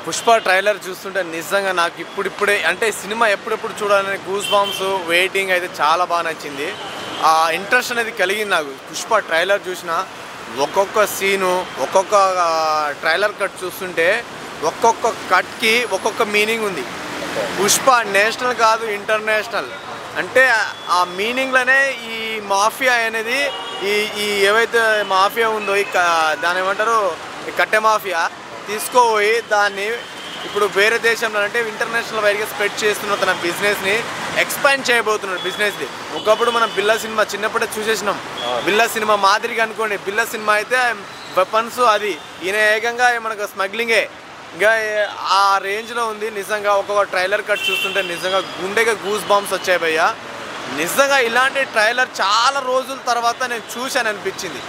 Pushpa trailer చూస్తుంటే నిజంగా నాకు ఇప్పుడిప్పుడే అంటే సినిమా ఎప్పుడెప్పుడు చూడాలని గూస్ బాంబ్స్ వెయిటింగ్ అయితే చాలా బాగా నచ్చింది. ఆ ఇంట్రెస్ట్ అనేది కలిగింది నాకు. పుష్ప ట్రైలర్ చూసిన ఒక్కొక్క సీను ఒక్కొక్క ట్రైలర్ కట్ చూస్తుంటే ఒక్కొక్క కట్కి ఒక్కొక్క మీనింగ్ ఉంది. పుష్ప నేషనల్ కాదు ఇంటర్నేషనల్ అంటే ఆ మీనింగ్లోనే ఈ మాఫియా అనేది ఈ ఏవైతే మాఫియా ఉందో దాని ఏమంటారు ఈ కట్టె మాఫియా తీసుకోపోయి దాన్ని ఇప్పుడు వేరే దేశంలో అంటే ఇంటర్నేషనల్ వైడ్గా స్ప్రెడ్ చేస్తున్న తన బిజినెస్ని ఎక్స్పాండ్ చేయబోతున్నాడు బిజినెస్ని. ఒకప్పుడు మనం బిల్లా సినిమా చిన్నప్పుడే చూసేసినాం. బిల్లా సినిమా మాదిరిగా అనుకోండి. బిల్లా సినిమా అయితే వెపన్స్ అది ఈయన ఏకంగా మనకు స్మగ్లింగే ఇంకా ఆ రేంజ్లో ఉంది. నిజంగా ఒక్కొక్క ట్రైలర్ కట్ చూస్తుంటే నిజంగా గుండెగా గూస్ బాంబ్స్ వచ్చాయి భయ్యా. నిజంగా ఇలాంటి ట్రైలర్ చాలా రోజుల తర్వాత నేను చూశాను అనిపించింది.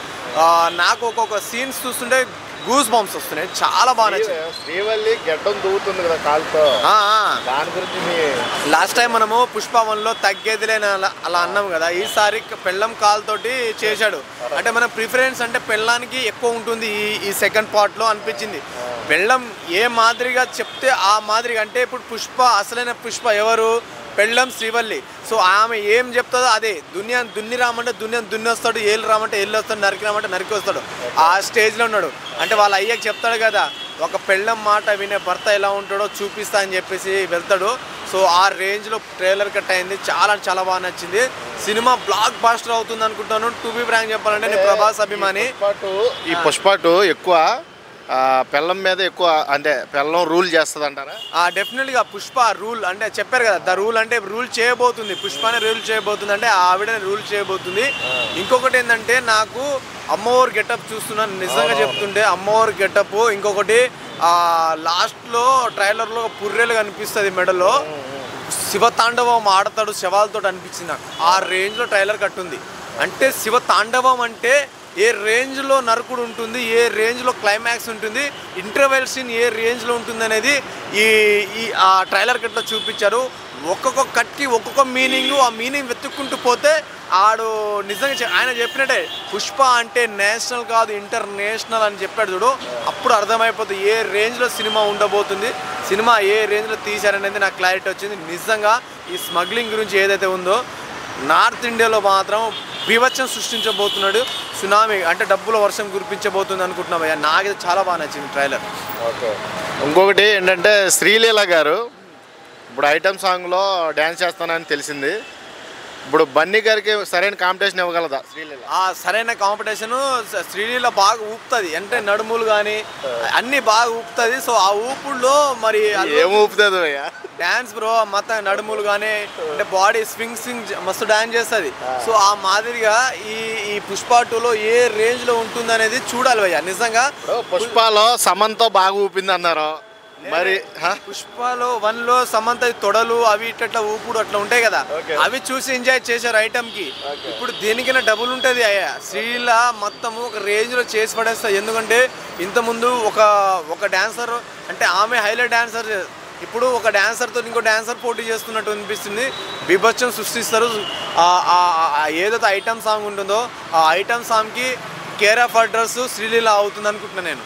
నాకు ఒక్కొక్క సీన్స్ చూస్తుంటే గూస్ బాంబ్స్ వస్తున్నాయి. చాలా బాగా నచ్చింది. శ్రీవల్లి గడ్డం దూవుతుంది కదా కాలుతో, దాని గురించి లాస్ట్ టైం మనము పుష్ప 1లో తగ్గేదిలేని అలా అన్నాం కదా. ఈసారి పెళ్ళం కాలుతోటి చేశాడు. అంటే మన ప్రిఫరెన్స్ అంటే పెళ్ళానికి ఎక్కువ ఉంటుంది ఈ సెకండ్ పార్ట్లో అనిపించింది. పెళ్ళం ఏ మాదిరిగా చెప్తే ఆ మాదిరిగా అంటే ఇప్పుడు పుష్ప అసలైన పుష్ప ఎవరు పెళ్ళం శ్రీవల్లి. సో ఆమె ఏం చెప్తుందో అదే. దునియాని దున్ని రామంటే దునియాని దున్ని వస్తాడు, ఏళ్ళు రామంటే ఏళ్ళు వస్తాడు, నరికి రామంటే నరికి వస్తాడు. ఆ స్టేజ్లో ఉన్నాడు. అంటే వాళ్ళ అయ్యకి చెప్తాడు కదా ఒక పెళ్ళం మాట వినే భర్త ఎలా ఉంటాడో చూపిస్తా అని చెప్పేసి వెళ్తాడు. సో ఆ రేంజ్లో ట్రైలర్ కట్ అయింది. చాలా చాలా బాగా నచ్చింది. సినిమా బ్లాక్ బాస్టర్ అవుతుంది అనుకుంటాను. టు బి ఫ్రాంక్ చెప్పాలంటే నేను ప్రభాస్ అభిమాని. ఈ పుష్ప 2 ఎక్కువ పెళ్ళం మీద ఎక్కువ అంటే పెళ్ళం రూల్ చేస్తుంది అంటారా? డెఫినెట్గా పుష్ప రూల్ అంటే చెప్పారు కదా ద రూల్ అంటే రూల్ చేయబోతుంది. పుష్పనే రూల్ చేయబోతుంది అంటే ఆవిడనే రూల్ చేయబోతుంది. ఇంకొకటి ఏంటంటే నాకు అమ్మవారి గెటప్ చూస్తున్నాను నిజంగా చెప్తుంటే అమ్మవారి గెటప్. ఇంకొకటి లాస్ట్లో ట్రైలర్లో పుర్రెలు కనిపిస్తుంది మెడలో. శివతాండవం ఆడతాడు శవాలతో అనిపించింది నాకు. ఆ రేంజ్లో ట్రైలర్ కట్టుంది. అంటే శివతాండవం అంటే ఏ రేంజ్లో నరకుడు ఉంటుంది, ఏ రేంజ్లో క్లైమాక్స్ ఉంటుంది, ఇంటర్వెల్ సీన్ ఏ రేంజ్లో ఉంటుంది అనేది ఆ ట్రైలర్ కట్లో చూపించారు. ఒక్కొక్క కట్కి ఒక్కొక్క మీనింగు. ఆ మీనింగ్ వెతుక్కుంటూ పోతే ఆడు నిజంగా ఆయన చెప్పినట్టే పుష్ప అంటే నేషనల్ కాదు ఇంటర్నేషనల్ అని చెప్పాడు చూడు. అప్పుడు అర్థమైపోతుంది ఏ రేంజ్లో సినిమా ఉండబోతుంది, సినిమా ఏ రేంజ్లో తీశారనేది నాకు క్లారిటీ వచ్చింది. నిజంగా ఈ స్మగ్లింగ్ గురించి ఏదైతే ఉందో నార్త్ ఇండియాలో మాత్రం బీభత్సం సృష్టించబోతున్నాడు. సునామీ అంటే డబ్బుల వర్షం కురిపించబోతుంది అనుకుంటున్నాం అయ్యా. నాకైతే చాలా బాగా నచ్చింది ట్రైలర్. ఓకే. ఇంకొకటి ఏంటంటే శ్రీలీల గారు ఇప్పుడు ఐటమ్ సాంగ్లో డ్యాన్స్ చేస్తానని తెలిసింది. ఇప్పుడు బన్నీ గారికి సరైన కాంపిటీషన్ ఇవ్వగలదా శ్రీలీల? సరైన కాంపిటీషను శ్రీలీల బాగా ఊపుతుంది. అంటే నడుములు కానీ అన్నీ బాగా ఊపుతుంది. సో ఆ ఊపుల్లో మరి ఏం ఊపుతుంది అయ్యా? డ్యాన్స్ బ్రో మొత్తం నడుములు కానీ అంటే బాడీ స్వింగ్ మస్తు డ్యాన్స్ చేస్తుంది. సో ఆ మాదిరిగా ఈ పుష్ప 2లో ఏ రేంజ్లో ఉంటుంది అనేది చూడాలి భయ్యా. నిజంగా పుష్పలో సమంతో బాగా ఊపింది అన్నారు. మరి పుష్పలో 1లో సమంత తొడలు అవి ఇట్లా ఊపుడు అట్లా ఉంటాయి కదా, అవి చూసి ఎంజాయ్ చేశారు ఐటమ్ కి. ఇప్పుడు దేనికైనా డబుల్ ఉంటుంది అయ్యా. శ్రీల మొత్తము ఒక రేంజ్ లో చేసి పడేస్తుంది. ఎందుకంటే ఇంతకుముందు ఒక డాన్సర్ అంటే ఆమె హైలైట్ డాన్సర్, ఇప్పుడు ఒక డాన్సర్తో ఇంకో డాన్సర్ పోటీ చేస్తున్నట్టు అనిపిస్తుంది. బీభత్సం సృష్టిస్తారు. ఏదైతే ఐటమ్ సాంగ్ ఉంటుందో ఆ ఐటమ్ సాంగ్కి కేర్ ఆఫ్ అడ్రస్ శ్రీలీల అవుతుంది అనుకుంటున్నాను నేను.